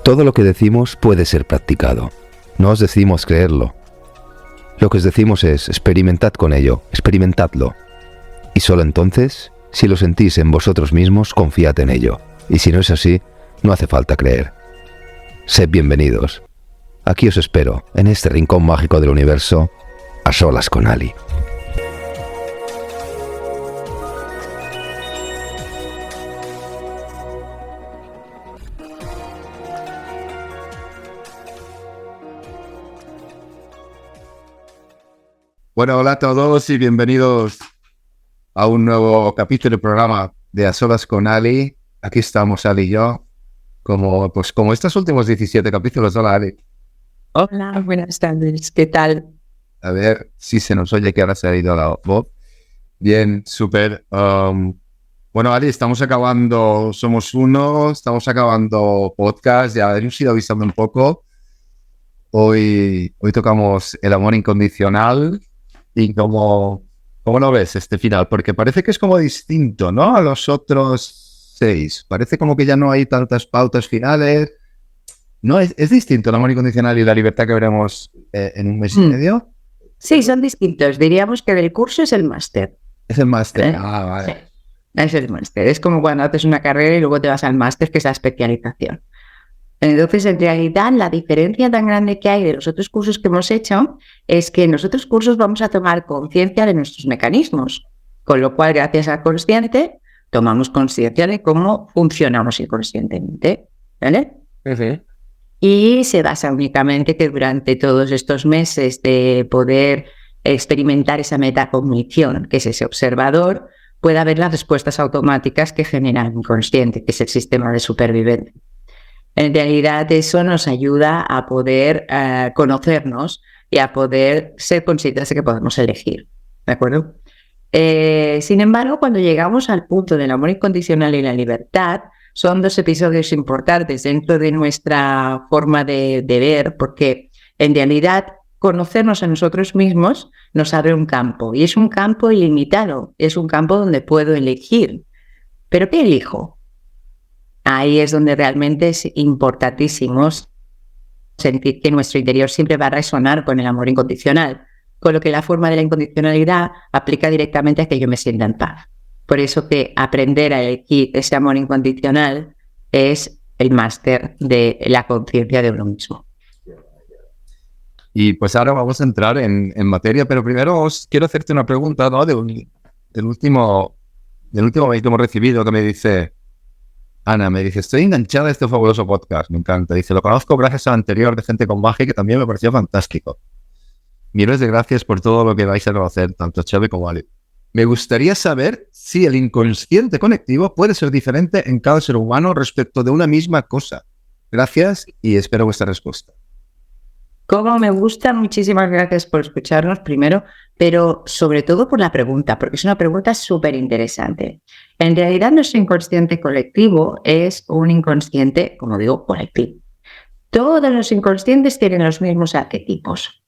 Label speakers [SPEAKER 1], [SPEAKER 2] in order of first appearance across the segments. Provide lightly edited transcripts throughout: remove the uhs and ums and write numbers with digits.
[SPEAKER 1] Todo lo que decimos puede ser practicado. No os decimos creerlo. Lo que os decimos es experimentad con ello, experimentadlo. Y solo entonces, si lo sentís en vosotros mismos, confiad en ello. Y si no es así, no hace falta creer. Sed bienvenidos. Aquí os espero, en este rincón mágico del universo, a solas con Ali.
[SPEAKER 2] Bueno, hola a todos y bienvenidos a un nuevo capítulo del programa de A Solas con Ali. Aquí estamos Ali y yo, como estos últimos 17 capítulos. Hola Ali.
[SPEAKER 3] Hola, buenas tardes, ¿qué tal?
[SPEAKER 2] A ver si se nos oye, que ahora se ha ido la voz. Bien, súper. Bueno, Ali, estamos acabando Somos Uno, estamos acabando podcast, ya hemos ido avisando un poco. Hoy tocamos el amor incondicional. ¿Y cómo lo ves este final? Porque parece que es como distinto, ¿no? A los otros 6. Parece como que ya no hay tantas pautas finales. ¿No? ¿Es distinto el amor incondicional y la libertad que veremos en un mes y medio?
[SPEAKER 3] Sí, son distintos. Diríamos que el curso es el máster.
[SPEAKER 2] Es el máster. Vale.
[SPEAKER 3] Sí, es el máster. Es como cuando haces una carrera y luego te vas al máster, que es la especialización. Entonces, en realidad, la diferencia tan grande que hay de los otros cursos que hemos hecho es que en los otros cursos vamos a tomar conciencia de nuestros mecanismos, con lo cual, gracias al consciente, tomamos conciencia de cómo funcionamos inconscientemente, ¿vale?
[SPEAKER 2] Uh-huh.
[SPEAKER 3] Y se basa únicamente que durante todos estos meses de poder experimentar esa metacognición, que es ese observador, pueda haber las respuestas automáticas que genera el inconsciente, que es el sistema de supervivencia. En realidad eso nos ayuda a poder conocernos y a poder ser conscientes de que podemos elegir, ¿de acuerdo? Sin embargo, cuando llegamos al punto del amor incondicional y la libertad, son dos episodios importantes dentro de nuestra forma de ver, porque en realidad conocernos a nosotros mismos nos abre un campo, y es un campo ilimitado, es un campo donde puedo elegir. ¿Pero qué elijo? Ahí es donde realmente es importantísimo sentir que nuestro interior siempre va a resonar con el amor incondicional, con lo que la forma de la incondicionalidad aplica directamente a que yo me sienta en paz. Por eso que aprender a elegir ese amor incondicional es el máster de la conciencia de uno mismo.
[SPEAKER 2] Y pues ahora vamos a entrar en materia, pero primero quiero hacerte una pregunta, ¿no? Del último mail que hemos recibido, que me dice Ana, me dice, estoy enganchada a este fabuloso podcast, me encanta. Dice, lo conozco gracias al anterior de Gente con Magia, que también me pareció fantástico. Miles de gracias por todo lo que vais a conocer, tanto Xavi como Ali. Me gustaría saber si el inconsciente conectivo puede ser diferente en cada ser humano respecto de una misma cosa. Gracias y espero vuestra respuesta.
[SPEAKER 3] Como me gusta, muchísimas gracias por escucharnos primero, pero sobre todo por la pregunta, porque es una pregunta súper interesante. En realidad, nuestro inconsciente colectivo es un inconsciente, como digo, colectivo. Todos los inconscientes tienen los mismos arquetipos,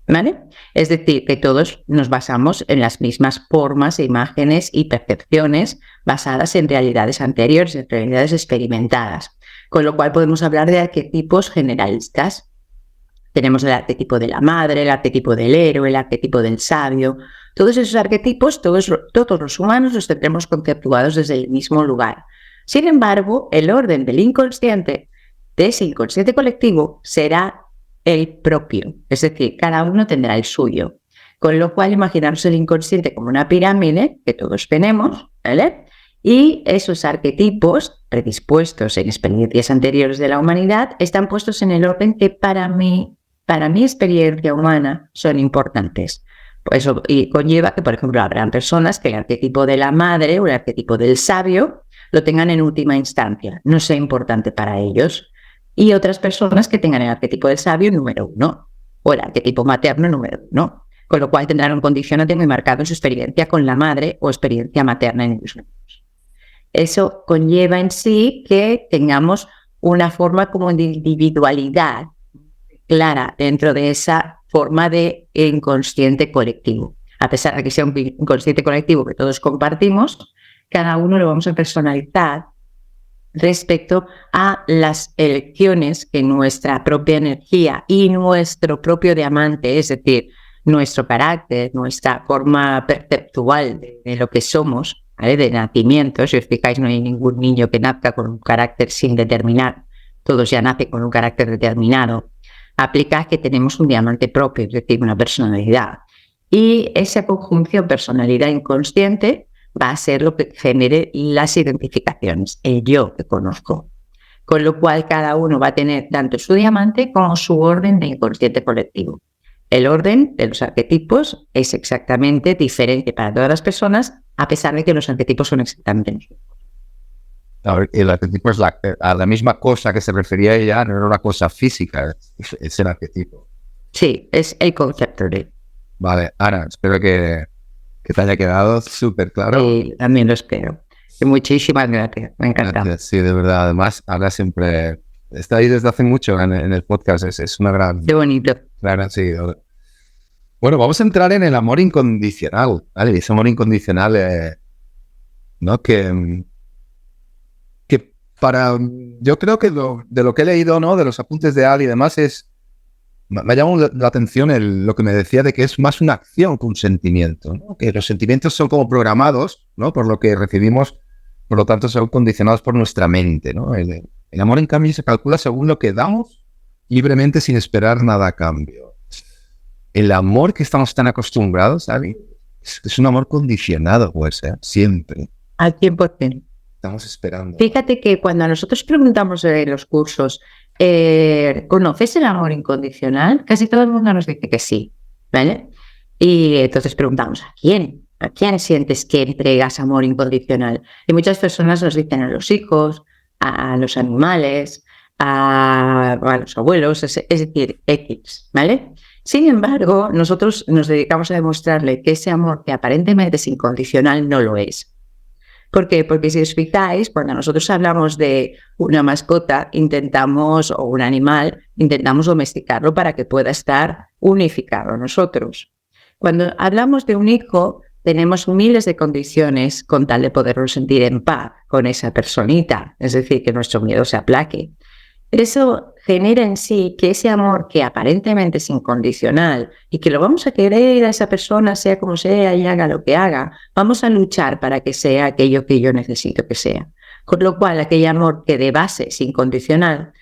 [SPEAKER 3] ¿vale? Es decir, que todos nos basamos en las mismas formas, imágenes y percepciones basadas en realidades anteriores, en realidades experimentadas, con lo cual podemos hablar de arquetipos generalistas. Tenemos el arquetipo de la madre, el arquetipo del héroe, el arquetipo del sabio. Todos esos arquetipos, todos los humanos los tendremos conceptuados desde el mismo lugar. Sin embargo, el orden del inconsciente, de ese inconsciente colectivo, será el propio. Es decir, cada uno tendrá el suyo. Con lo cual, imaginaros el inconsciente como una pirámide que todos tenemos, ¿vale? Y esos arquetipos, predispuestos en experiencias anteriores de la humanidad, están puestos en el orden que para mi experiencia humana son importantes. Pues eso y conlleva que, por ejemplo, habrán personas que el arquetipo de la madre o el arquetipo del sabio lo tengan en última instancia, no sea importante para ellos. Y otras personas que tengan el arquetipo del sabio número 1 o el arquetipo materno número 1, con lo cual tendrán un condicionante muy marcado en su experiencia con la madre o experiencia materna en ellos mismos. Eso conlleva en sí que tengamos una forma como de individualidad clara dentro de esa forma de inconsciente colectivo. A pesar de que sea un inconsciente colectivo que todos compartimos, cada uno lo vamos a personalizar respecto a las elecciones que nuestra propia energía y nuestro propio diamante, es decir, nuestro carácter, nuestra forma perceptual de lo que somos, ¿vale? De nacimiento. Si os fijáis, no hay ningún niño que nazca con un carácter sin determinar. Todos ya nacen con un carácter determinado. Aplica que tenemos un diamante propio, es decir, una personalidad. Y esa conjunción personalidad inconsciente va a ser lo que genere las identificaciones, el yo que conozco. Con lo cual, cada uno va a tener tanto su diamante como su orden de inconsciente colectivo. El orden de los arquetipos es exactamente diferente para todas las personas, a pesar de que los arquetipos son exactamente los mismos.
[SPEAKER 2] A ver, el arquetipo es a la misma cosa que se refería ella, no era una cosa física, es el arquetipo.
[SPEAKER 3] Sí, es el concepto de.
[SPEAKER 2] Vale, Ana, espero que te haya quedado súper claro.
[SPEAKER 3] Sí, también lo espero. Y muchísimas gracias, me encanta.
[SPEAKER 2] Gracias, sí, de verdad. Además, Ana siempre está ahí desde hace mucho en el podcast, es una gran...
[SPEAKER 3] Qué bonito.
[SPEAKER 2] Gran seguidora. Bueno, vamos a entrar en el amor incondicional, ¿vale? Ese amor incondicional, ¿no? Que yo creo que de lo que he leído, ¿no? De los apuntes de Ali y demás, me ha llamado la atención lo que me decía de que es más una acción que un sentimiento, ¿no? Que los sentimientos son como programados, ¿no? Por lo que recibimos, por lo tanto son condicionados por nuestra mente, ¿no? El amor, en cambio, se calcula según lo que damos libremente sin esperar nada a cambio. El amor que estamos tan acostumbrados, ¿sabes? Es un amor condicionado, pues, siempre.
[SPEAKER 3] Al 100%.
[SPEAKER 2] Estamos esperando.
[SPEAKER 3] Fíjate que cuando nosotros preguntamos en los cursos, ¿conoces el amor incondicional? Casi todo el mundo nos dice que sí, ¿vale? Y entonces preguntamos, ¿a quién? ¿A quién sientes que entregas amor incondicional? Y muchas personas nos dicen a los hijos, a los animales, a los abuelos, es decir, X, ¿vale? Sin embargo, nosotros nos dedicamos a demostrarle que ese amor que aparentemente es incondicional no lo es. ¿Por qué? Porque si os fijáis, cuando nosotros hablamos de una mascota, o un animal, intentamos domesticarlo para que pueda estar unificado a nosotros. Cuando hablamos de un hijo, tenemos miles de condiciones con tal de poderlo sentir en paz con esa personita, es decir, que nuestro miedo se aplaque. Eso genera en sí que ese amor que aparentemente es incondicional y que lo vamos a querer a esa persona, sea como sea y haga lo que haga, vamos a luchar para que sea aquello que yo necesito que sea. Con lo cual, aquel amor que de base es incondicional,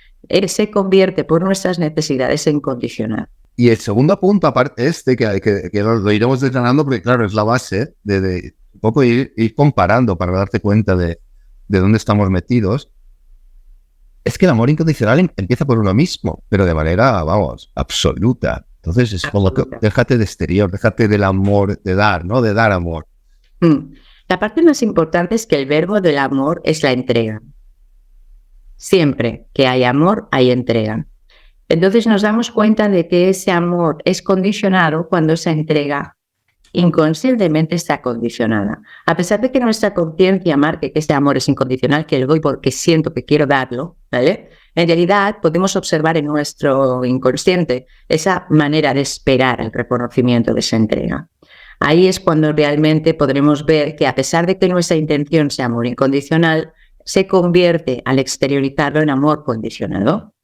[SPEAKER 3] se convierte por nuestras necesidades en condicional.
[SPEAKER 2] Y el segundo punto, aparte que lo iremos desgranando, porque claro, es la base de un poco ir comparando para darte cuenta de dónde estamos metidos. Es que el amor incondicional empieza por uno mismo, pero de manera, absoluta. Entonces es como que déjate de exterior, déjate del amor, de dar, ¿no? De dar amor.
[SPEAKER 3] La parte más importante es que el verbo del amor es la entrega. Siempre que hay amor, hay entrega. Entonces nos damos cuenta de que ese amor es condicionado cuando esa entrega inconscientemente está condicionada. A pesar de que nuestra conciencia marque que este amor es incondicional, que lo doy porque siento que quiero darlo, ¿vale? En realidad podemos observar en nuestro inconsciente esa manera de esperar el reconocimiento de esa entrega. Ahí es cuando realmente podremos ver que a pesar de que nuestra intención sea amor incondicional, se convierte al exteriorizarlo en amor condicionado.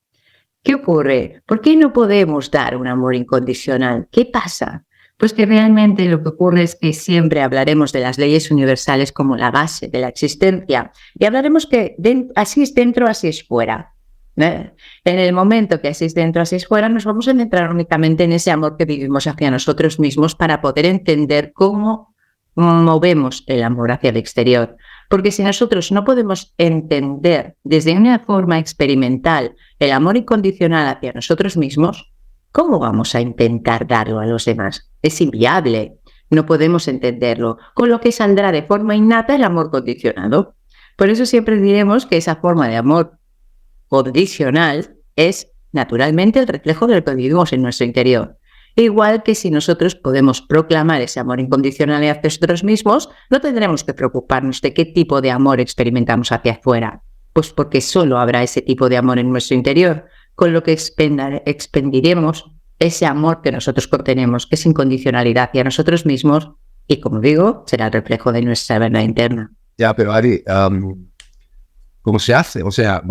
[SPEAKER 3] ¿Qué ocurre? ¿Por qué no podemos dar un amor incondicional? ¿Qué pasa? Pues que realmente lo que ocurre es que siempre hablaremos de las leyes universales como la base de la existencia y hablaremos que así es dentro, así es fuera. En el momento que así es dentro, así es fuera, nos vamos a centrar únicamente en ese amor que vivimos hacia nosotros mismos para poder entender cómo movemos el amor hacia el exterior. Porque si nosotros no podemos entender desde una forma experimental el amor incondicional hacia nosotros mismos, ¿cómo vamos a intentar darlo a los demás? Es inviable, no podemos entenderlo, con lo que saldrá de forma innata el amor condicionado. Por eso siempre diremos que esa forma de amor condicional es naturalmente el reflejo de lo que vivimos en nuestro interior. Igual que si nosotros podemos proclamar ese amor incondicional hacia nosotros mismos, no tendremos que preocuparnos de qué tipo de amor experimentamos hacia afuera, pues porque solo habrá ese tipo de amor en nuestro interior, con lo que expendiremos ese amor que nosotros contenemos, que es incondicionalidad hacia nosotros mismos, y como digo, será el reflejo de nuestra verdad interna.
[SPEAKER 2] Ya, pero Ari, ¿cómo se hace? O sea,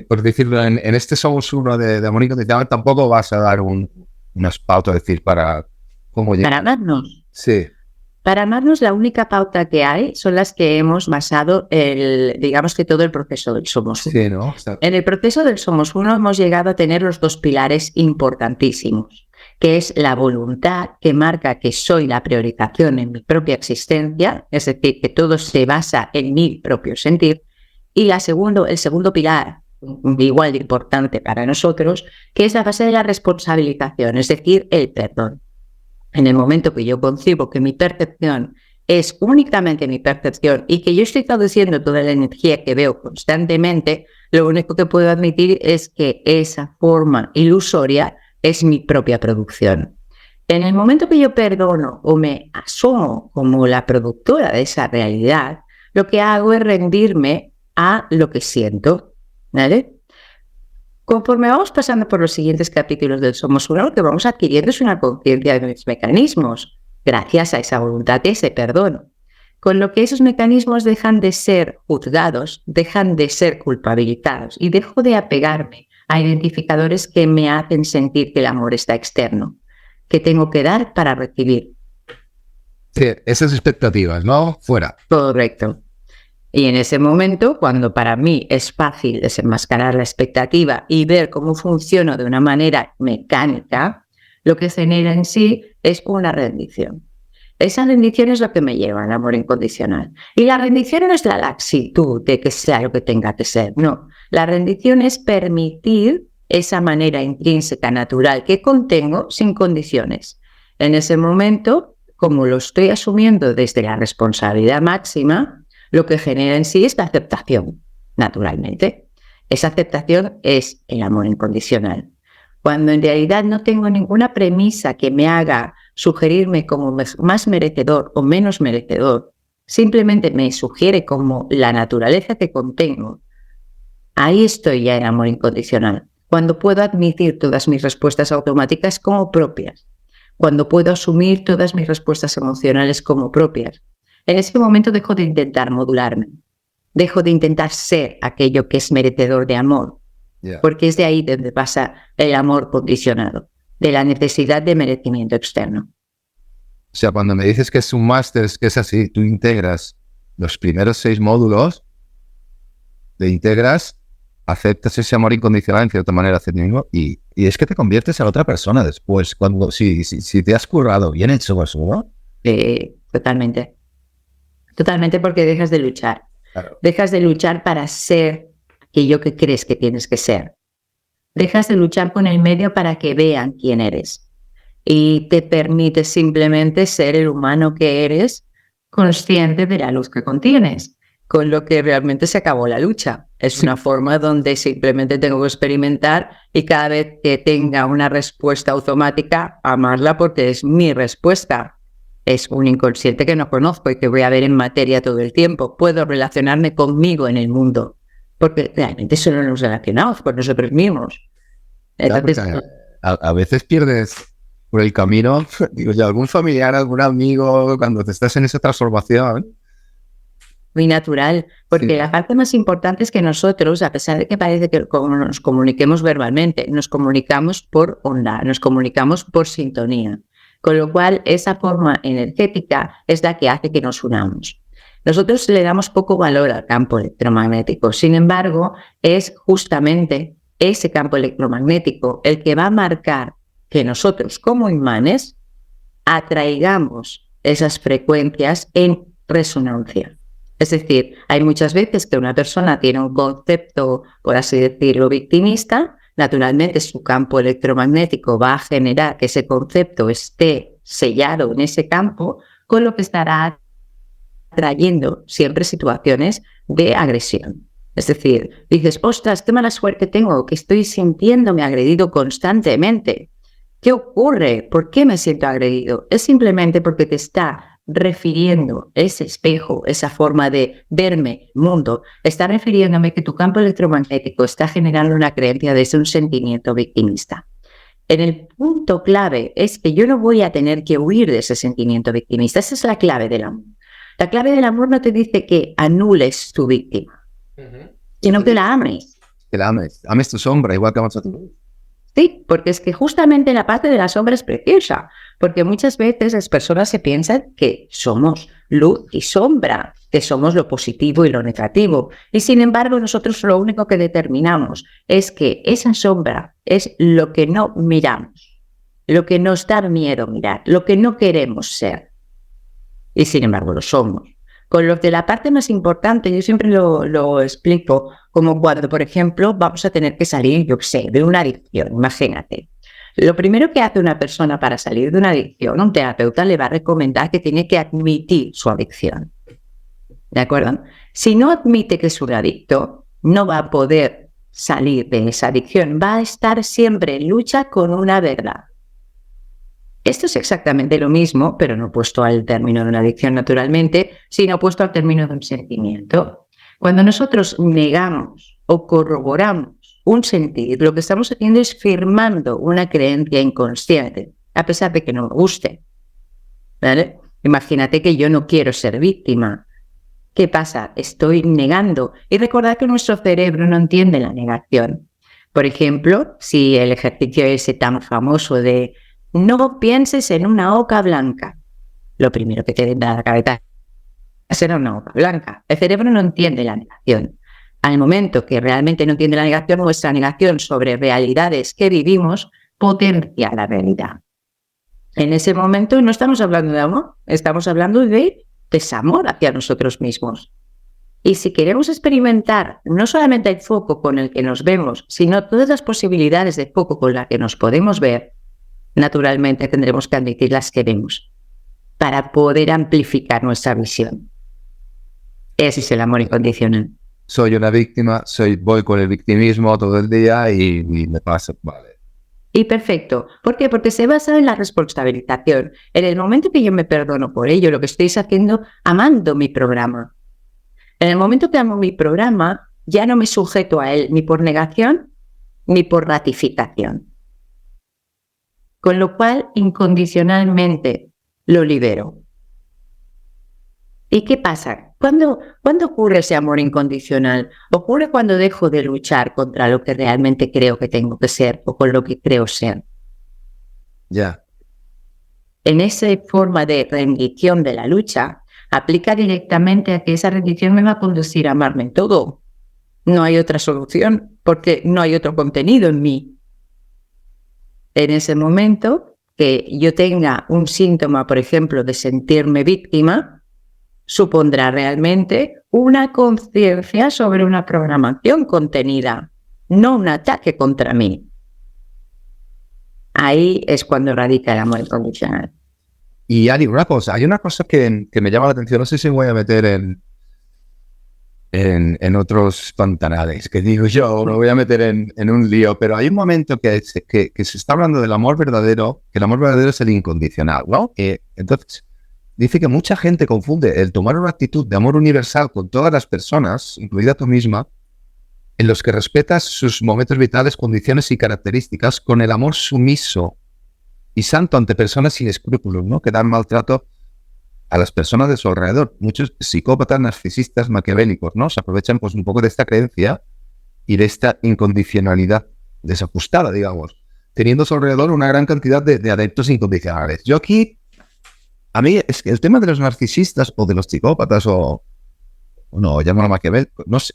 [SPEAKER 2] por decirlo, en este Somos Uno de amor incondicional tampoco vas a dar unas pautas, decir, para cómo llegar.
[SPEAKER 3] Para amarnos.
[SPEAKER 2] Sí.
[SPEAKER 3] Para amarnos, la única pauta que hay son las que hemos basado digamos que todo el proceso del Somos Uno.
[SPEAKER 2] Sí, ¿no?
[SPEAKER 3] En el proceso del Somos Uno hemos llegado a tener los dos pilares importantísimos, que es la voluntad, que marca que soy la priorización en mi propia existencia, es decir, que todo se basa en mi propio sentir, y el segundo pilar, igual de importante para nosotros, que es la base de la responsabilización, es decir, el perdón. En el momento que yo concibo que mi percepción es únicamente mi percepción y que yo estoy traduciendo toda la energía que veo constantemente, lo único que puedo admitir es que esa forma ilusoria es mi propia producción. En el momento que yo perdono o me asumo como la productora de esa realidad, lo que hago es rendirme a lo que siento, ¿vale? Conforme vamos pasando por los siguientes capítulos del Somos Uno, lo que vamos adquiriendo es una conciencia de mis mecanismos, gracias a esa voluntad y ese perdón. Con lo que esos mecanismos dejan de ser juzgados, dejan de ser culpabilizados y dejo de apegarme a identificadores que me hacen sentir que el amor está externo, que tengo que dar para recibir.
[SPEAKER 2] Sí, esas expectativas, ¿no? Fuera.
[SPEAKER 3] Correcto. Y en ese momento, cuando para mí es fácil desenmascarar la expectativa y ver cómo funciona de una manera mecánica, lo que genera en sí es una rendición. Esa rendición es lo que me lleva al amor incondicional. Y la rendición no es la laxitud de que sea lo que tenga que ser, no. La rendición es permitir esa manera intrínseca, natural que contengo sin condiciones. En ese momento, como lo estoy asumiendo desde la responsabilidad máxima, lo que genera en sí es la aceptación, naturalmente. Esa aceptación es el amor incondicional. Cuando en realidad no tengo ninguna premisa que me haga sugerirme como más merecedor o menos merecedor, simplemente me sugiere como la naturaleza que contengo, ahí estoy ya en amor incondicional. Cuando puedo admitir todas mis respuestas automáticas como propias, cuando puedo asumir todas mis respuestas emocionales como propias, en ese momento dejo de intentar modularme, dejo de intentar ser aquello que es merecedor de amor, porque es de ahí donde pasa el amor condicionado, de la necesidad de merecimiento externo.
[SPEAKER 2] O sea, cuando me dices que es un máster, es que es así, tú integras los primeros 6 módulos, le integras, aceptas ese amor incondicional en cierta manera hacia ti mismo y es que te conviertes en otra persona después, cuando si te has currado bien hecho eso, ¿no?
[SPEAKER 3] Totalmente. Totalmente, porque dejas de luchar. Claro. Dejas de luchar para ser aquello que crees que tienes que ser. Dejas de luchar con el medio para que vean quién eres. Y te permites simplemente ser el humano que eres, consciente de la luz que contienes. Con lo que realmente se acabó la lucha. Es una forma donde simplemente tengo que experimentar y cada vez que tenga una respuesta automática, amarla porque es mi respuesta. Es un inconsciente que no conozco y que voy a ver en materia todo el tiempo. Puedo relacionarme conmigo en el mundo, porque realmente solo nos relacionamos, pues nos oprimimos. Entonces,
[SPEAKER 2] a veces pierdes por el camino, digo, ya algún familiar, algún amigo, cuando te estás en esa transformación.
[SPEAKER 3] Muy natural, porque sí. La parte más importante es que nosotros, a pesar de que parece que como nos comuniquemos verbalmente, nos comunicamos por onda, nos comunicamos por sintonía. Con lo cual, esa forma energética es la que hace que nos unamos. Nosotros le damos poco valor al campo electromagnético. Sin embargo, es justamente ese campo electromagnético el que va a marcar que nosotros, como imanes, atraigamos esas frecuencias en resonancia. Es decir, hay muchas veces que una persona tiene un concepto, por así decirlo, victimista. Naturalmente, su campo electromagnético va a generar que ese concepto esté sellado en ese campo, con lo que estará trayendo siempre situaciones de agresión. Es decir, dices, ostras, qué mala suerte tengo, que estoy sintiéndome agredido constantemente. ¿Qué ocurre? ¿Por qué me siento agredido? Es simplemente porque te está refiriendo ese espejo, esa forma de verme, mundo, está refiriéndome que tu campo electromagnético está generando una creencia desde un sentimiento victimista. En el punto clave es que yo no voy a tener que huir de ese sentimiento victimista. Esa es la clave del amor. La clave del amor no te dice que anules tu víctima. sino que la ames.
[SPEAKER 2] Que la ames. Ames tu sombra, igual que amas a tu luz.
[SPEAKER 3] Sí, porque es que justamente la parte de la sombra es preciosa, porque muchas veces las personas se piensan que somos luz y sombra, que somos lo positivo y lo negativo. Y sin embargo, nosotros lo único que determinamos es que esa sombra es lo que no miramos, lo que nos da miedo mirar, lo que no queremos ser. Y sin embargo, lo somos. Con lo de la parte más importante, yo siempre lo explico, como cuando, por ejemplo, vamos a tener que salir, yo qué sé, de una adicción, imagínate. Lo primero que hace una persona para salir de una adicción, un terapeuta le va a recomendar que tiene que admitir su adicción. ¿De acuerdo? Si no admite que es un adicto, no va a poder salir de esa adicción, va a estar siempre en lucha con una verdad. Esto es exactamente lo mismo, pero no puesto al término de una adicción naturalmente, sino puesto al término de un sentimiento. Cuando nosotros negamos o corroboramos un sentir, lo que estamos haciendo es firmando una creencia inconsciente, a pesar de que no me guste. ¿Vale? Imagínate que yo no quiero ser víctima. ¿Qué pasa? Estoy negando. Y recordad que nuestro cerebro no entiende la negación. Por ejemplo, si el ejercicio ese tan famoso de no pienses en una oca blanca. Lo primero que te da la cabeza es una oca blanca. El cerebro no entiende la negación. Al momento que realmente no entiende la negación, nuestra negación sobre realidades que vivimos potencia la realidad. En ese momento no estamos hablando de amor, estamos hablando de desamor hacia nosotros mismos. Y si queremos experimentar no solamente el foco con el que nos vemos, sino todas las posibilidades de foco con las que nos podemos ver, naturalmente tendremos que admitir las que vemos para poder amplificar nuestra visión. Ese es el amor incondicional.
[SPEAKER 2] Soy una víctima, voy con el victimismo todo el día y me pasa, vale.
[SPEAKER 3] Y perfecto. ¿Por qué? Porque se basa en la responsabilización. En el momento que yo me perdono por ello, lo que estoy haciendo, amando mi programa. En el momento que amo mi programa, ya no me sujeto a él ni por negación ni por ratificación. Con lo cual, incondicionalmente lo libero. ¿Y qué pasa? ¿Cuándo ocurre ese amor incondicional? Ocurre cuando dejo de luchar contra lo que realmente creo que tengo que ser o con lo que creo ser.
[SPEAKER 2] Ya.
[SPEAKER 3] En esa forma de rendición de la lucha, aplica directamente a que esa rendición me va a conducir a amarme en todo. No hay otra solución, porque no hay otro contenido en mí. En ese momento que yo tenga un síntoma, por ejemplo, de sentirme víctima, supondrá realmente una conciencia sobre una programación contenida, no un ataque contra mí. Ahí es cuando radica el amor incondicional.
[SPEAKER 2] Y Ari, una cosa, hay una cosa que me llama la atención, no sé si me voy a meter en otros pantanales, que digo yo, me voy a meter en un lío, pero hay un momento que se está hablando del amor verdadero, que el amor verdadero es el incondicional, ¿no? Entonces, dice que mucha gente confunde el tomar una actitud de amor universal con todas las personas, incluida tú misma, en los que respetas sus momentos vitales, condiciones y características, con el amor sumiso y santo ante personas sin escrúpulos, ¿no? Que dan maltrato a las personas de su alrededor. Muchos psicópatas, narcisistas, maquiavélicos, ¿no? Se aprovechan pues un poco de esta creencia y de esta incondicionalidad desajustada, digamos, teniendo a su alrededor una gran cantidad de adeptos incondicionales. Yo aquí, a mí, es que el tema de los narcisistas o de los psicópatas o no, llámalo maquiavélico, no sé,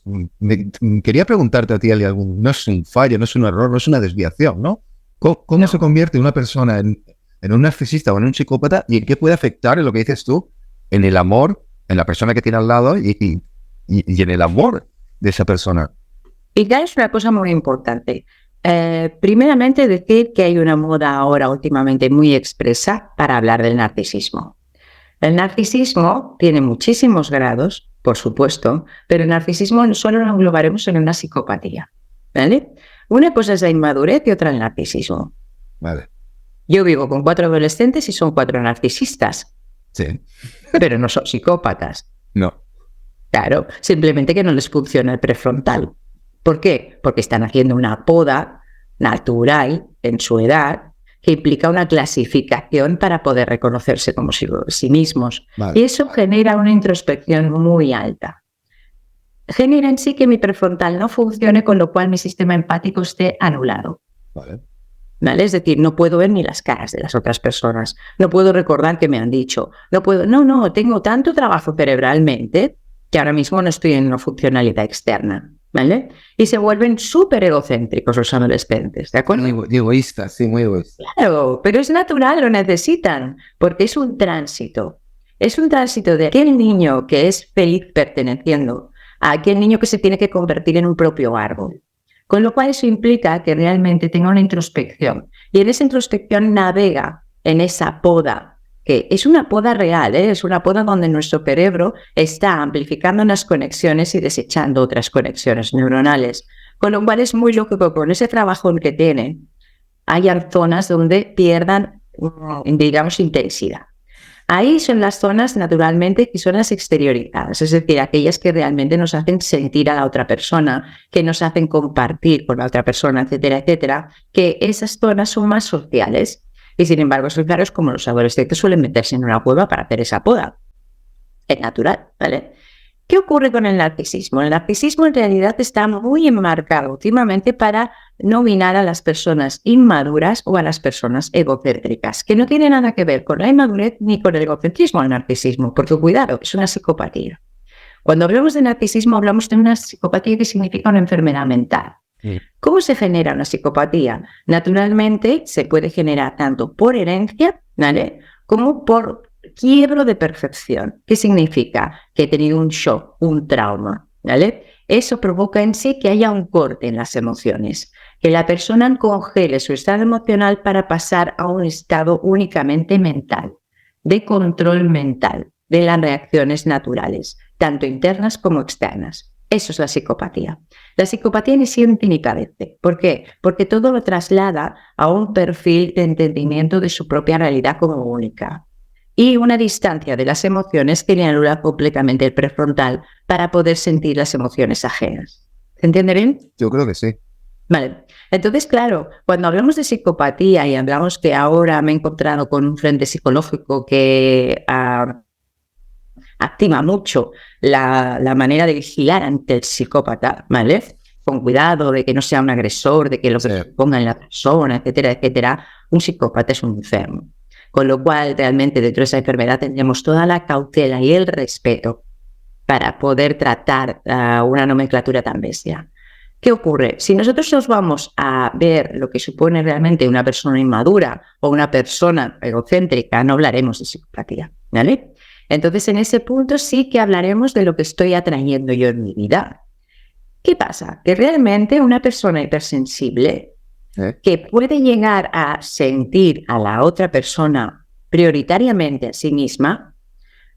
[SPEAKER 2] quería preguntarte a ti, no es un fallo, no es un error, no es una desviación, ¿no? ¿Cómo se convierte una persona en un narcisista o en un psicópata y en qué puede afectar en lo que dices tú, en el amor, en la persona que tiene al lado y en el amor de esa persona?
[SPEAKER 3] Y ya es una cosa muy importante. Primeramente decir que hay una moda ahora últimamente muy expresa para hablar del narcisismo. El narcisismo tiene muchísimos grados, por supuesto, pero el narcisismo solo lo englobaremos en una psicopatía, ¿vale? Una cosa es la inmadurez y otra el narcisismo.
[SPEAKER 2] Vale.
[SPEAKER 3] Yo vivo con 4 adolescentes y son 4 narcisistas.
[SPEAKER 2] Sí.
[SPEAKER 3] Pero no son psicópatas.
[SPEAKER 2] No.
[SPEAKER 3] Claro, simplemente que no les funciona el prefrontal. ¿Por qué? Porque están haciendo una poda natural en su edad que implica una clasificación para poder reconocerse como sí mismos. Vale. Y eso genera una introspección muy alta. genera en sí que mi prefrontal no funcione, con lo cual mi sistema empático esté anulado. ¿Vale? Es decir, no puedo ver ni las caras de las otras personas, no puedo recordar qué me han dicho, tengo tanto trabajo cerebralmente que ahora mismo no estoy en una funcionalidad externa, ¿vale? Y se vuelven súper egocéntricos los adolescentes, ¿de acuerdo?
[SPEAKER 2] Muy egoístas, sí, muy egoístas.
[SPEAKER 3] Claro, pero es natural, lo necesitan, porque es un tránsito. Es un tránsito de aquel niño que es feliz perteneciendo a aquel niño que se tiene que convertir en un propio árbol. Con lo cual eso implica que realmente tenga una introspección. Y en esa introspección navega en esa poda, que es una poda real, es una poda donde nuestro cerebro está amplificando unas conexiones y desechando otras conexiones neuronales. Con lo cual es muy lógico que con ese trabajo que tienen, hayan zonas donde pierdan, digamos, intensidad. Ahí son las zonas, naturalmente, que son las exteriorizadas, es decir, aquellas que realmente nos hacen sentir a la otra persona, que nos hacen compartir con la otra persona, etcétera, etcétera, que esas zonas son más sociales. Y sin embargo, son claros como los adolescentes suelen meterse en una cueva para hacer esa poda. Es natural, ¿vale? ¿Qué ocurre con el narcisismo? El narcisismo en realidad está muy enmarcado últimamente para nominar a las personas inmaduras o a las personas egocéntricas, que no tiene nada que ver con la inmadurez ni con el egocentrismo al narcisismo, porque cuidado, es una psicopatía. Cuando hablamos de narcisismo hablamos de una psicopatía que significa una enfermedad mental. ¿Cómo se genera una psicopatía? Naturalmente se puede generar tanto por herencia, ¿vale?, como por quiebro de percepción. ¿Qué significa? Que he tenido un shock, un trauma, ¿vale? Eso provoca en sí que haya un corte en las emociones, que la persona congele su estado emocional para pasar a un estado únicamente mental, de control mental de las reacciones naturales, tanto internas como externas. Eso es la psicopatía. La psicopatía ni siente ni padece. ¿Por qué? Porque todo lo traslada a un perfil de entendimiento de su propia realidad como única y una distancia de las emociones que le anula completamente el prefrontal para poder sentir las emociones ajenas. ¿Se entiende bien?
[SPEAKER 2] Yo creo que sí.
[SPEAKER 3] Vale. Entonces, claro, cuando hablamos de psicopatía y hablamos que ahora me he encontrado con un frente psicológico que activa mucho la manera de vigilar ante el psicópata, ¿vale? Con cuidado de que no sea un agresor, de que lo que se ponga en la persona, etcétera, etcétera. Un psicópata es un enfermo. Con lo cual, realmente, dentro de esa enfermedad tendremos toda la cautela y el respeto para poder tratar una nomenclatura tan bestia. ¿Qué ocurre? Si nosotros nos vamos a ver lo que supone realmente una persona inmadura o una persona egocéntrica, no hablaremos de psicopatía, ¿vale? Entonces, en ese punto sí que hablaremos de lo que estoy atrayendo yo en mi vida. ¿Qué pasa? Que realmente una persona hipersensible que puede llegar a sentir a la otra persona prioritariamente a sí misma,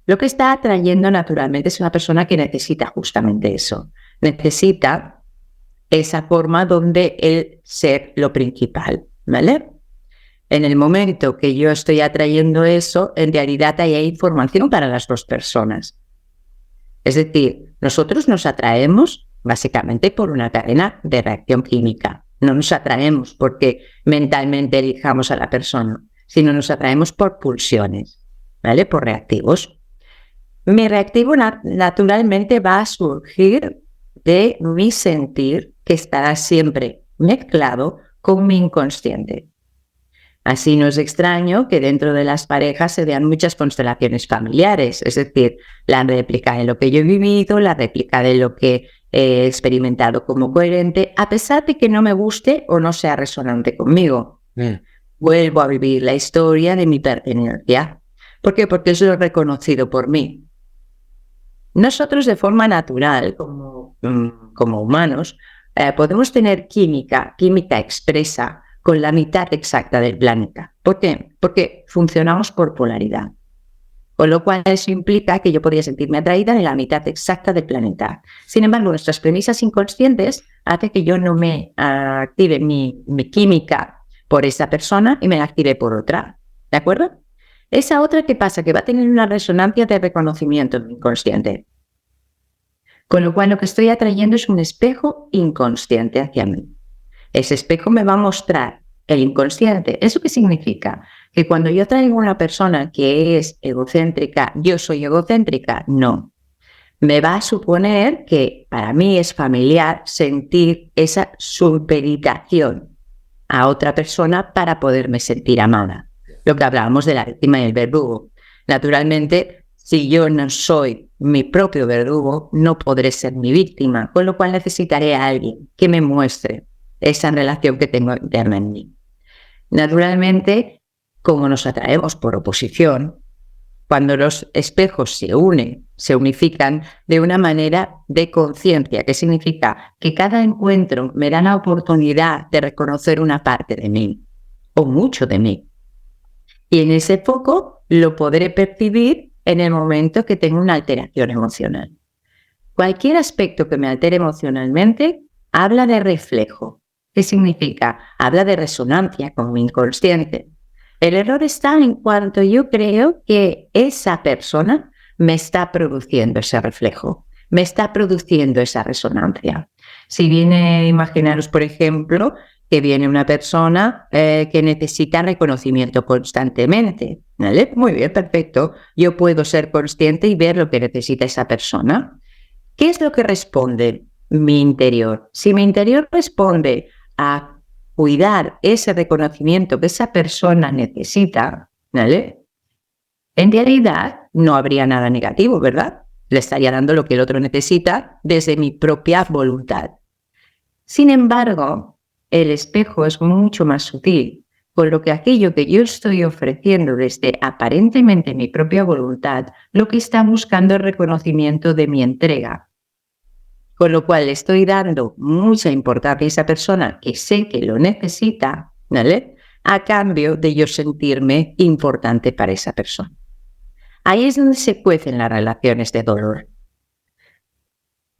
[SPEAKER 3] lo que está atrayendo naturalmente es una persona que necesita justamente eso. Necesita esa forma donde el ser lo principal, ¿vale? En el momento que yo estoy atrayendo eso, en realidad hay información para las dos personas. Es decir, nosotros nos atraemos básicamente por una cadena de reacción química. No nos atraemos porque mentalmente elijamos a la persona, sino nos atraemos por pulsiones, ¿vale? Por reactivos. Mi reactivo naturalmente va a surgir de mi sentir, que estará siempre mezclado con mi inconsciente. Así no es extraño que dentro de las parejas se vean muchas constelaciones familiares, es decir, la réplica de lo que yo he vivido, la réplica de lo que he experimentado como coherente, a pesar de que no me guste o no sea resonante conmigo. Vuelvo a vivir la historia de mi pertenencia. ¿Por qué? Porque eso es reconocido por mí. Nosotros, de forma natural, como humanos, podemos tener química expresa con la mitad exacta del planeta. ¿Por qué? Porque funcionamos por polaridad. Con lo cual eso implica que yo podría sentirme atraída de la mitad exacta del planeta. Sin embargo, nuestras premisas inconscientes hacen que yo no me active mi química por esa persona y me active por otra. ¿De acuerdo? Esa otra, ¿qué pasa? Que va a tener una resonancia de reconocimiento en mi inconsciente. Con lo cual lo que estoy atrayendo es un espejo inconsciente hacia mí. Ese espejo me va a mostrar el inconsciente. ¿Eso qué significa? Que cuando yo traigo a una persona que es egocéntrica, ¿yo soy egocéntrica? No. me va a suponer que para mí es familiar sentir esa supeditación a otra persona para poderme sentir amada. Lo que hablábamos de la víctima y el verdugo. Naturalmente, si yo no soy mi propio verdugo, no podré ser mi víctima, con lo cual necesitaré a alguien que me muestre esa relación que tengo interna en mí. Naturalmente, como nos atraemos por oposición, cuando los espejos se unen, se unifican de una manera de conciencia, que significa que cada encuentro me da la oportunidad de reconocer una parte de mí, o mucho de mí. Y en ese foco lo podré percibir en el momento que tengo una alteración emocional. Cualquier aspecto que me altere emocionalmente habla de reflejo. ¿Qué significa? Habla de resonancia con mi inconsciente. El error está en cuanto yo creo que esa persona me está produciendo ese reflejo, me está produciendo esa resonancia. Si viene, imaginaros, por ejemplo, que viene una persona que necesita reconocimiento constantemente, ¿vale? Muy bien, perfecto. Yo puedo ser consciente y ver lo que necesita esa persona. ¿Qué es lo que responde mi interior? Si mi interior responde a cuidar ese reconocimiento que esa persona necesita, ¿vale? En realidad no habría nada negativo, ¿verdad? Le estaría dando lo que el otro necesita desde mi propia voluntad. Sin embargo, el espejo es mucho más sutil, con lo que aquello que yo estoy ofreciendo desde aparentemente mi propia voluntad, lo que está buscando es reconocimiento de mi entrega. Con lo cual le estoy dando mucha importancia a esa persona que sé que lo necesita, ¿vale? A cambio de yo sentirme importante para esa persona. Ahí es donde se cuecen las relaciones de dolor.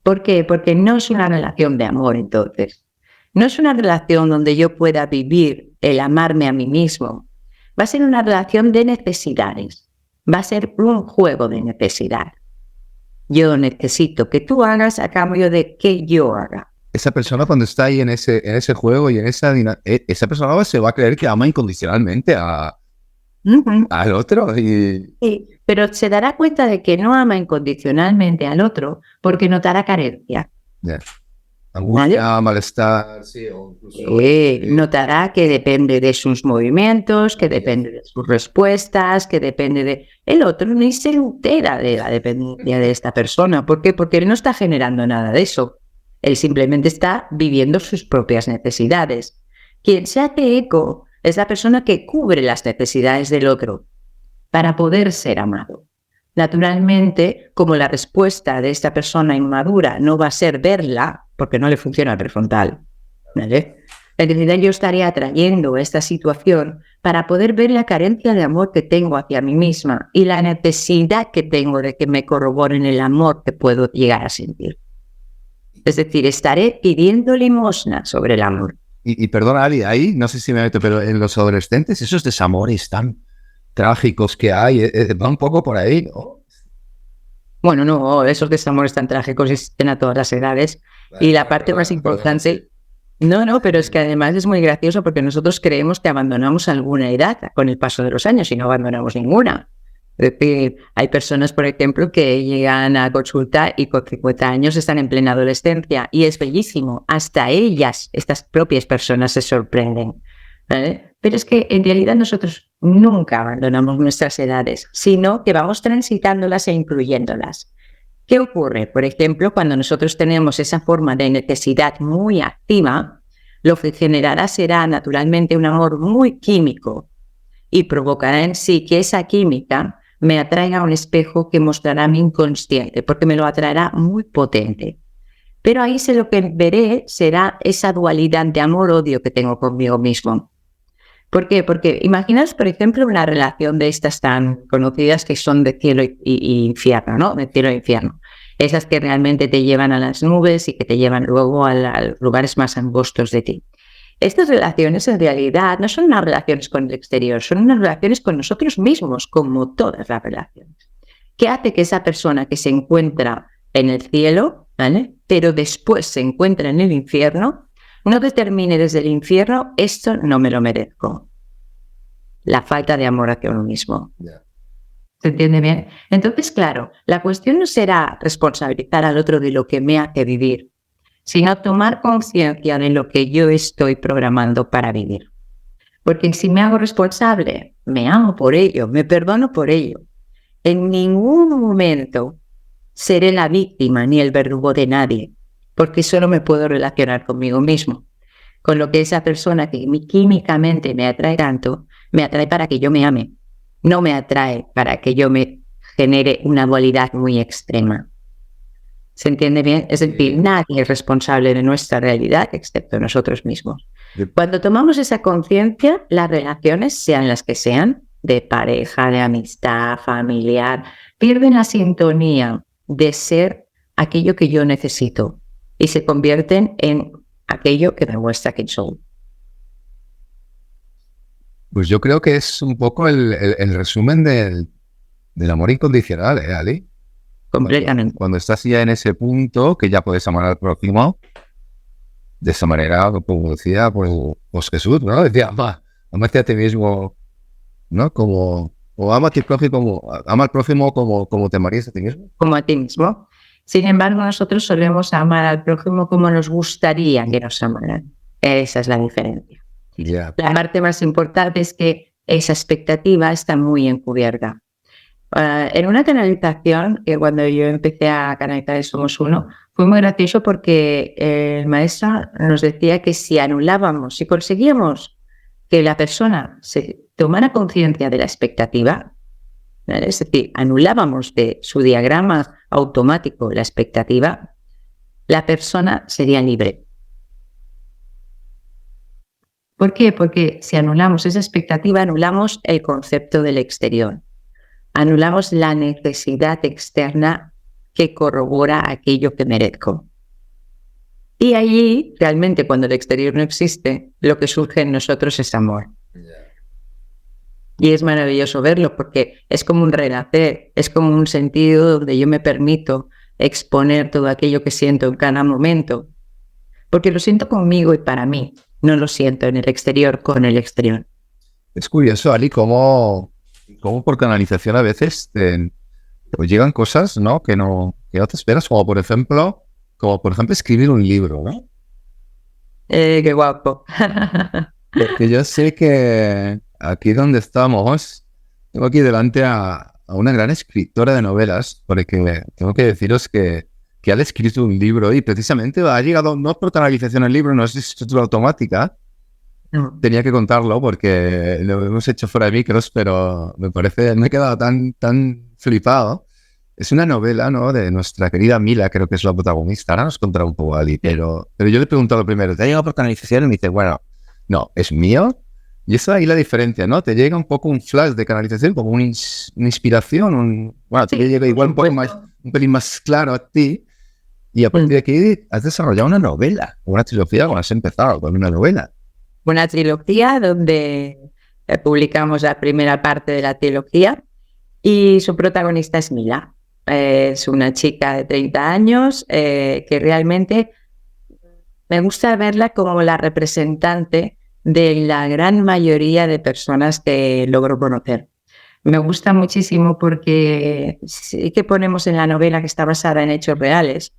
[SPEAKER 3] ¿Por qué? Porque no es una relación de amor, entonces. No es una relación donde yo pueda vivir el amarme a mí mismo. Va a ser una relación de necesidades. Va a ser un juego de necesidad. Yo necesito que tú hagas a cambio de que yo haga.
[SPEAKER 2] Esa persona cuando está ahí en ese juego y en esa esa persona se va a creer que ama incondicionalmente al otro. Sí,
[SPEAKER 3] pero se dará cuenta de que no ama incondicionalmente al otro porque notará carencia.
[SPEAKER 2] Yeah. Angustia, malestar, sí, o incluso...
[SPEAKER 3] Notará que depende de sus movimientos, que depende de sus respuestas, que depende de... El otro ni se entera de la dependencia de esta persona. ¿Por qué? Porque él no está generando nada de eso. Él simplemente está viviendo sus propias necesidades. Quien se hace eco es la persona que cubre las necesidades del otro para poder ser amado. Naturalmente, como la respuesta de esta persona inmadura no va a ser verla, porque no le funciona el prefrontal, ¿vale? En realidad yo estaría atrayendo esta situación para poder ver la carencia de amor que tengo hacia mí misma y la necesidad que tengo de que me corroboren el amor que puedo llegar a sentir. Es decir, estaré pidiendo limosna sobre el amor.
[SPEAKER 2] Y perdona, Ali, ahí, no sé si me meto, pero en los adolescentes, esos desamores tan trágicos que hay, va un poco por ahí, ¿no?
[SPEAKER 3] Bueno, no, esos desamores tan trágicos existen a todas las edades. Y la parte más importante... No, pero es que además es muy gracioso porque nosotros creemos que abandonamos alguna edad con el paso de los años y no abandonamos ninguna. Es decir, hay personas, por ejemplo, que llegan a consulta y con 50 años están en plena adolescencia y es bellísimo. Hasta ellas, estas propias personas, se sorprenden, ¿vale? Pero es que en realidad nosotros nunca abandonamos nuestras edades, sino que vamos transitándolas e incluyéndolas. ¿Qué ocurre? Por ejemplo, cuando nosotros tenemos esa forma de necesidad muy activa, lo que generará será naturalmente un amor muy químico y provocará en sí que esa química me atraiga a un espejo que mostrará mi inconsciente, porque me lo atraerá muy potente. Pero ahí lo que veré será esa dualidad de amor-odio que tengo conmigo mismo. ¿Por qué? Porque imaginaos, por ejemplo, una relación de estas tan conocidas que son de cielo y infierno, ¿no? De cielo e infierno. Esas que realmente te llevan a las nubes y que te llevan luego a lugares más angostos de ti. Estas relaciones en realidad no son unas relaciones con el exterior, son unas relaciones con nosotros mismos, como todas las relaciones. ¿Qué hace que esa persona que se encuentra en el cielo, ¿vale?, pero después se encuentra en el infierno, no determine desde el infierno, esto no me lo merezco? La falta de amor hacia uno mismo. ¿Se entiende bien? Entonces, claro, la cuestión no será responsabilizar al otro de lo que me hace vivir, sino tomar conciencia de lo que yo estoy programando para vivir. Porque si me hago responsable, me amo por ello, me perdono por ello. En ningún momento seré la víctima ni el verdugo de nadie, porque solo me puedo relacionar conmigo mismo. Con lo que esa persona que químicamente me atrae tanto, me atrae para que yo me ame. No me atrae para que yo me genere una dualidad muy extrema. ¿Se entiende bien? Es decir, nadie es responsable de nuestra realidad excepto nosotros mismos. Cuando tomamos esa conciencia, las relaciones, sean las que sean, de pareja, de amistad, familiar, pierden la sintonía de ser aquello que yo necesito y se convierten en aquello que me muestra quién soy.
[SPEAKER 2] Pues yo creo que es un poco el resumen del amor incondicional, Ali?
[SPEAKER 3] Completamente.
[SPEAKER 2] Cuando estás ya en ese punto que ya puedes amar al prójimo, de esa manera, como decía pues Jesús, ¿no? Decía, amate a ti mismo, ¿no? O ama al prójimo como te amarías a ti mismo.
[SPEAKER 3] Como a ti mismo. Sin embargo, nosotros solemos amar al prójimo como nos gustaría que nos amaran. Esa es la diferencia.
[SPEAKER 2] Yeah.
[SPEAKER 3] La parte más importante es que esa expectativa está muy encubierta. En una canalización, que cuando yo empecé a canalizar Somos Uno, fue muy gracioso porque el maestro nos decía que si anulábamos, si conseguíamos que la persona se tomara conciencia de la expectativa, ¿vale? Es decir, anulábamos de su diagrama automático la expectativa, la persona sería libre. ¿Por qué? Porque si anulamos esa expectativa, anulamos el concepto del exterior. Anulamos la necesidad externa que corrobora aquello que merezco. Y allí, realmente, cuando el exterior no existe, lo que surge en nosotros es amor. Y es maravilloso verlo porque es como un renacer, es como un sentido donde yo me permito exponer todo aquello que siento en cada momento. Porque lo siento conmigo y para mí, no lo siento en el exterior con el exterior.
[SPEAKER 2] Es curioso, Ali, cómo por canalización a veces te llegan cosas, ¿no? Que no te esperas, como por ejemplo escribir un libro, ¿no?
[SPEAKER 3] Qué guapo.
[SPEAKER 2] Porque yo sé que aquí donde estamos, tengo aquí delante a una gran escritora de novelas, porque tengo que deciros que ha escrito un libro y precisamente ha llegado, no por canalización el libro, no es escritura automática. Tenía que contarlo porque lo hemos hecho fuera de micros, pero me he quedado tan flipado. Es una novela, ¿no? De nuestra querida Mila, creo que es la protagonista. Ahora nos contará un poco Ali, pero yo le he preguntado primero, ¿te ha llegado por canalización? Y me dice, bueno, no, es mío. Y esa ahí la diferencia, ¿no? Te llega un poco un flash de canalización, como una inspiración, te llega igual un pelín más claro a ti. Y a partir de aquí has desarrollado una novela, una trilogía, cuando has empezado con una novela.
[SPEAKER 3] Una trilogía donde publicamos la primera parte de la trilogía y su protagonista es Mila. Es una chica de 30 años que realmente me gusta verla como la representante de la gran mayoría de personas que logro conocer. Me gusta muchísimo porque sí que ponemos en la novela que está basada en hechos reales,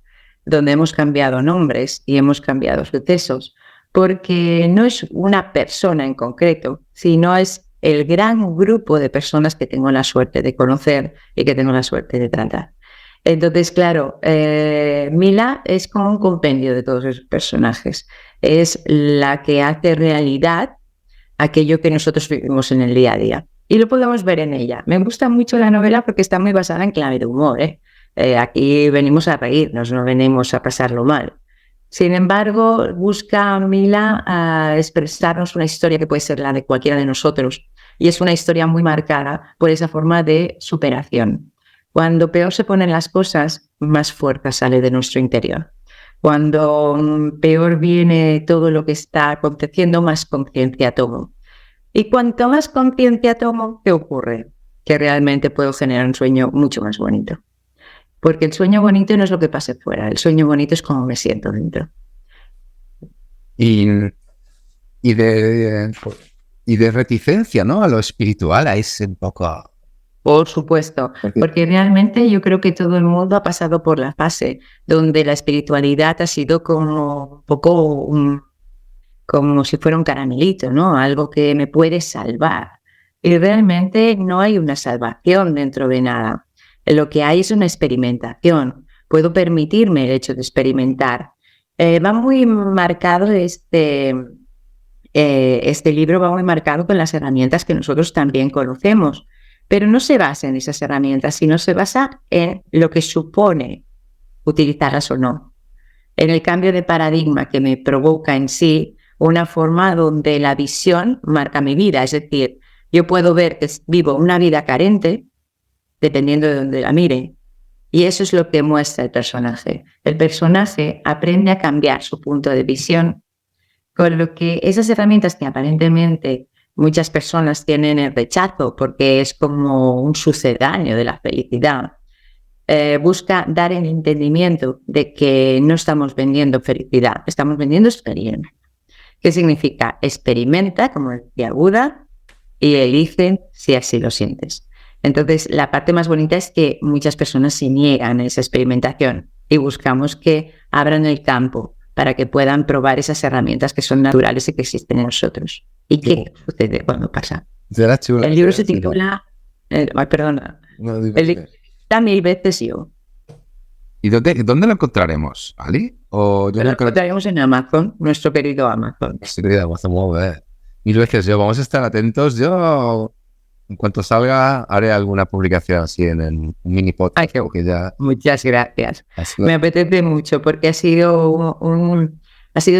[SPEAKER 3] donde hemos cambiado nombres y hemos cambiado sucesos, porque no es una persona en concreto, sino es el gran grupo de personas que tengo la suerte de conocer y que tengo la suerte de tratar. Entonces, claro, Mila es como un compendio de todos esos personajes. Es la que hace realidad aquello que nosotros vivimos en el día a día. Y lo podemos ver en ella. Me gusta mucho la novela porque está muy basada en clave de humor, aquí venimos a reírnos, no venimos a pasarlo mal. Sin embargo, busca Mila a expresarnos una historia que puede ser la de cualquiera de nosotros. Y es una historia muy marcada por esa forma de superación. Cuando peor se ponen las cosas, más fuerza sale de nuestro interior. Cuando peor viene todo lo que está aconteciendo, más conciencia tomo. Y cuanto más conciencia tomo, ¿qué ocurre? Que realmente puedo generar un sueño mucho más bonito. Porque el sueño bonito no es lo que pase fuera, el sueño bonito es cómo me siento dentro.
[SPEAKER 2] Y de reticencia, ¿no? A lo espiritual, a ese un poco
[SPEAKER 3] Por supuesto, porque realmente yo creo que todo el mundo ha pasado por la fase donde la espiritualidad ha sido como un poco como si fuera un caramelito, ¿no? Algo que me puede salvar. Y realmente no hay una salvación dentro de nada. Lo que hay es una experimentación. Puedo permitirme el hecho de experimentar. Va muy marcado este libro va muy marcado con las herramientas que nosotros también conocemos, pero no se basa en esas herramientas, sino se basa en lo que supone utilizarlas o no. En el cambio de paradigma que me provoca en sí una forma donde la visión marca mi vida. Es decir, yo puedo ver que vivo una vida carente dependiendo de donde la mire. Y eso es lo que muestra el personaje. El personaje aprende a cambiar su punto de visión, con lo que esas herramientas que aparentemente muchas personas tienen el rechazo porque es como un sucedáneo de la felicidad, busca dar el entendimiento de que no estamos vendiendo felicidad, estamos vendiendo experiencia. ¿Qué significa? Experimenta, como decía Buda, y elige si así lo sientes. Entonces, la parte más bonita es que muchas personas se niegan a esa experimentación y buscamos que abran el campo para que puedan probar esas herramientas que son naturales y que existen en nosotros. ¿Y qué sucede cuando pasa? El libro se titula... perdona.
[SPEAKER 2] No,
[SPEAKER 3] el libro está 1000 veces yo.
[SPEAKER 2] ¿Y dónde lo encontraremos, Ali? ¿O
[SPEAKER 3] lo encontraremos en Amazon, nuestro querido Amazon.
[SPEAKER 2] Nuestro querido Amazon, muy bien. 1000 veces yo. Vamos a estar atentos. Yo, en cuanto salga, haré alguna publicación así en el mini podcast.
[SPEAKER 3] Muchas gracias. Me apetece mucho porque ha sido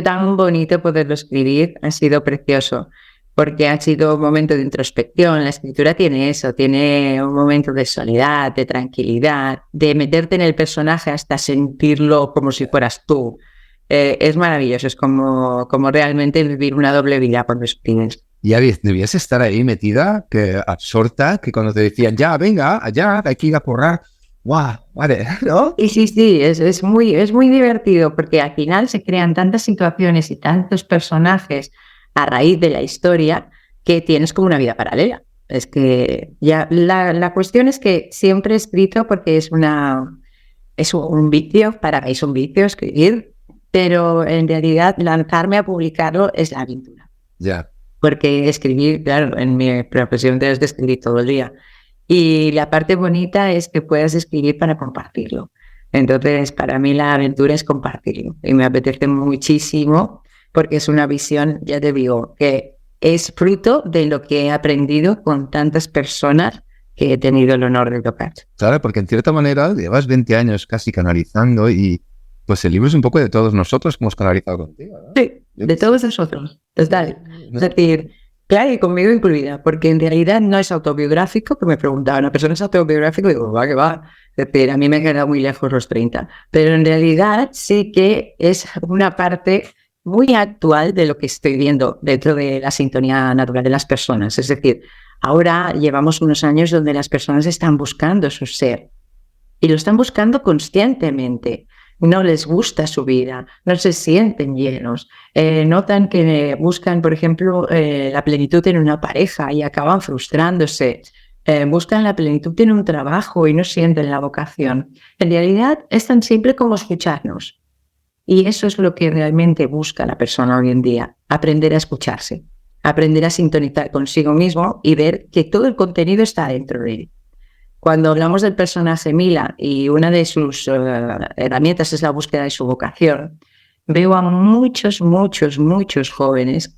[SPEAKER 3] tan bonito poderlo escribir, ha sido precioso, porque ha sido un momento de introspección. La escritura tiene eso, tiene un momento de soledad, de tranquilidad, de meterte en el personaje hasta sentirlo como si fueras tú. Es maravilloso, es como realmente vivir una doble vida cuando escribes.
[SPEAKER 2] Ya debías estar ahí metida, que absorta, que cuando te decían, ya, venga, allá, hay que ir a correr. ¡Guau! Vale, ¿no?
[SPEAKER 3] Y sí, es muy divertido, porque al final se crean tantas situaciones y tantos personajes a raíz de la historia que tienes como una vida paralela. Es que ya la cuestión es que siempre he escrito porque es un vicio, para mí es un vicio escribir, pero en realidad lanzarme a publicarlo es la aventura.
[SPEAKER 2] Ya.
[SPEAKER 3] Porque escribir, claro, en mi profesión debes de escribir todo el día. Y la parte bonita es que puedas escribir para compartirlo. Entonces, para mí la aventura es compartirlo. Y me apetece muchísimo porque es una visión, ya te digo, que es fruto de lo que he aprendido con tantas personas que he tenido el honor de tocar.
[SPEAKER 2] Claro, porque en cierta manera llevas 20 años casi canalizando y pues el libro es un poco de todos nosotros que hemos canalizado contigo, ¿no?
[SPEAKER 3] Sí, de todos nosotros. Total. Es decir, claro, y conmigo incluida, porque en realidad no es autobiográfico, que me preguntaban, ¿una persona es autobiográfico? Y digo, va, que va. Es decir, a mí me han quedado muy lejos los 30. Pero en realidad sí que es una parte muy actual de lo que estoy viendo dentro de la sintonía natural de las personas. Es decir, ahora llevamos unos años donde las personas están buscando su ser y lo están buscando conscientemente. No les gusta su vida, no se sienten llenos, notan que buscan, por ejemplo, la plenitud en una pareja y acaban frustrándose, buscan la plenitud en un trabajo y no sienten la vocación. En realidad es tan simple como escucharnos. Y eso es lo que realmente busca la persona hoy en día, aprender a escucharse, aprender a sintonizar consigo mismo y ver que todo el contenido está dentro de él. Cuando hablamos del personaje Mila y una de sus herramientas es la búsqueda de su vocación, veo a muchos jóvenes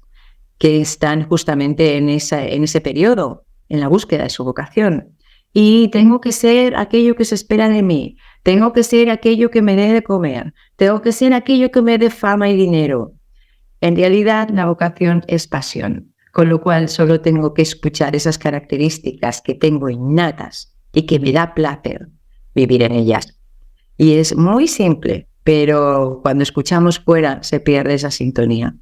[SPEAKER 3] que están justamente en ese periodo, en la búsqueda de su vocación. Y tengo que ser aquello que se espera de mí, tengo que ser aquello que me dé de comer, tengo que ser aquello que me dé fama y dinero. En realidad, la vocación es pasión, con lo cual solo tengo que escuchar esas características que tengo innatas y que me da placer vivir en ellas. Y es muy simple, pero cuando escuchamos fuera se pierde esa sintonía.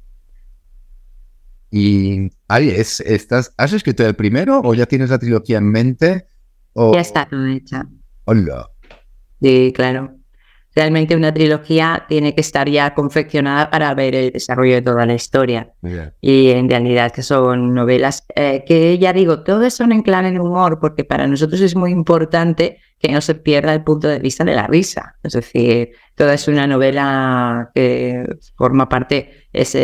[SPEAKER 2] Y, Ali, ¿has escrito el primero o ya tienes la trilogía en mente? O...
[SPEAKER 3] Ya está todo hecha.
[SPEAKER 2] ¡Hola!
[SPEAKER 3] Sí, claro. realmente una trilogía tiene que estar ya confeccionada para ver el desarrollo de toda la historia.
[SPEAKER 2] Yeah.
[SPEAKER 3] Y en realidad que son novelas que, ya digo, todas son en clave de humor, porque para nosotros es muy importante que no se pierda el punto de vista de la risa. Es decir, toda es una novela que forma parte, es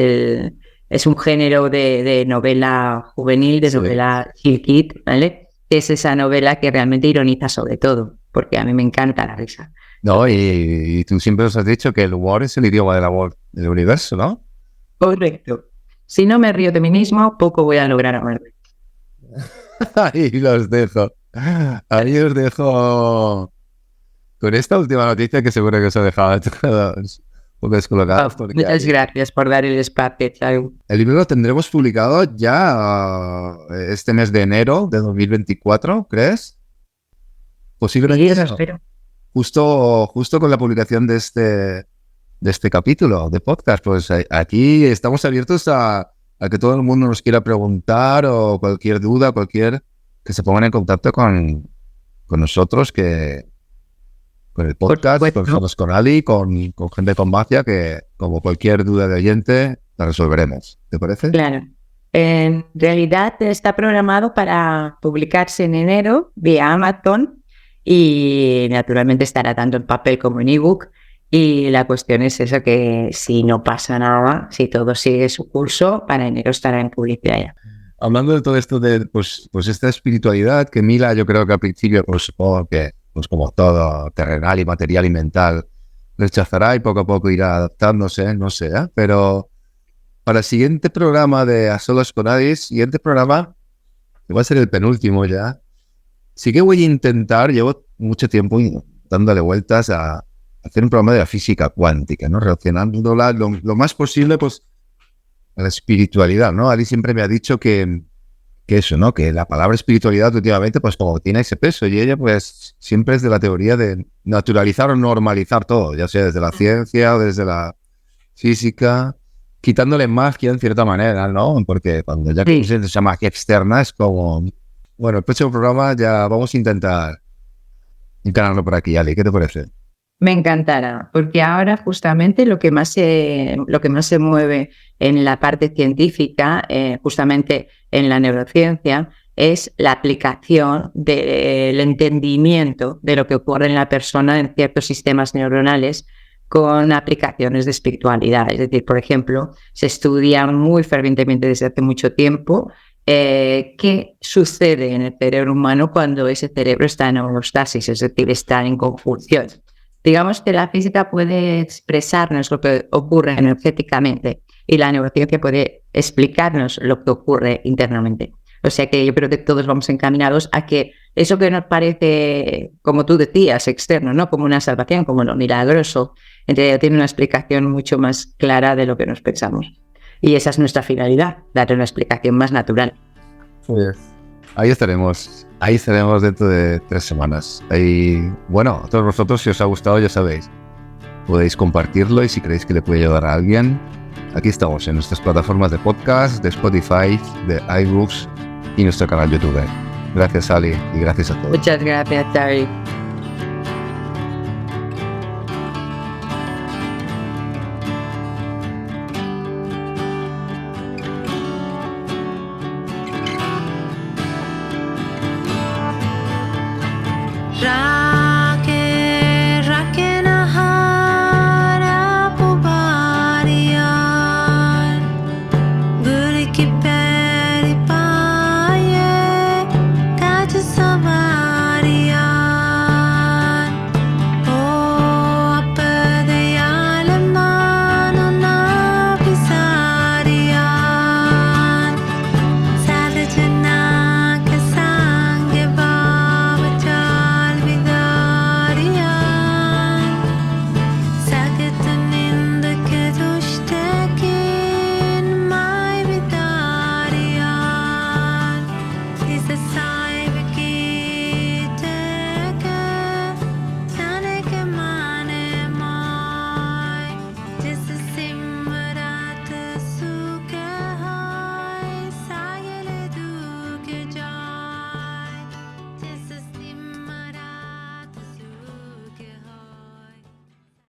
[SPEAKER 3] un género de novela juvenil, de novela Kill Kid, ¿vale? Es esa novela que realmente ironiza sobre todo, porque a mí me encanta la risa.
[SPEAKER 2] No, y tú siempre nos has dicho que el humor es el idioma del universo, ¿no?
[SPEAKER 3] Correcto. Si no me río de mí mismo, poco voy a lograr amarme.
[SPEAKER 2] Ahí los dejo. Ahí os dejo con esta última noticia que seguro que os ha dejado a todos un poco descolocados.
[SPEAKER 3] Muchas gracias por dar el espacio, Chau.
[SPEAKER 2] El libro lo tendremos publicado ya este mes de enero de 2024, ¿crees? Posiblemente.
[SPEAKER 3] Sí, eso espero.
[SPEAKER 2] Justo con la publicación de este capítulo de podcast, pues aquí estamos abiertos a que todo el mundo nos quiera preguntar o cualquier duda, que se pongan en contacto con nosotros, con el podcast, con Ali, con gente con magia, que como cualquier duda de oyente la resolveremos. ¿Te parece?
[SPEAKER 3] Claro. En realidad está programado para publicarse en enero vía Amazon y naturalmente estará tanto en papel como en ebook. Y la cuestión es eso, que si no pasa nada, si todo sigue su curso, para enero estará en publicidad ya.
[SPEAKER 2] Hablando de todo esto de pues esta espiritualidad que Mila, yo creo que al principio supongo que pues como todo terrenal y material y mental rechazará y poco a poco irá adaptándose, no sé, pero para el siguiente programa de A Solas con Adis, siguiente programa, que va a ser el penúltimo ya, sí que voy a intentar, llevo mucho tiempo dándole vueltas a hacer un programa de la física cuántica, ¿no? Relacionándola lo más posible, pues, a la espiritualidad, ¿no? Ali siempre me ha dicho que eso, ¿no? Que la palabra espiritualidad últimamente, pues, como tiene ese peso, y ella, pues, siempre es de la teoría de naturalizar o normalizar todo, ya sea desde la ciencia o desde la física, quitándole magia en cierta manera, ¿no? Porque cuando ya conoces esa magia externa es como... Bueno, el próximo programa ya vamos a intentar encararlo por aquí, Ali. ¿Qué te parece?
[SPEAKER 3] Me encantará, porque ahora justamente lo que más se mueve en la parte científica, justamente en la neurociencia, es la aplicación del entendimiento de lo que ocurre en la persona en ciertos sistemas neuronales con aplicaciones de espiritualidad. Es decir, por ejemplo, se estudia muy fervientemente desde hace mucho tiempo qué sucede en el cerebro humano cuando ese cerebro está en homeostasis, es decir, está en conjunción. Digamos que la física puede expresarnos lo que ocurre energéticamente y la neurociencia puede explicarnos lo que ocurre internamente. O sea que yo creo que todos vamos encaminados a que eso que nos parece, como tú decías, externo, ¿no? Como una salvación, como lo milagroso, en realidad tiene una explicación mucho más clara de lo que nos pensamos. Y esa es nuestra finalidad, darle una explicación más natural.
[SPEAKER 2] Ahí estaremos dentro de 3 semanas. Y bueno, a todos vosotros, si os ha gustado, ya sabéis, podéis compartirlo y si creéis que le puede ayudar a alguien, aquí estamos en nuestras plataformas de podcast, de Spotify, de iBooks y nuestro canal YouTube. Gracias, Ali, y gracias a todos.
[SPEAKER 3] Muchas gracias, Xavi.
[SPEAKER 4] Ya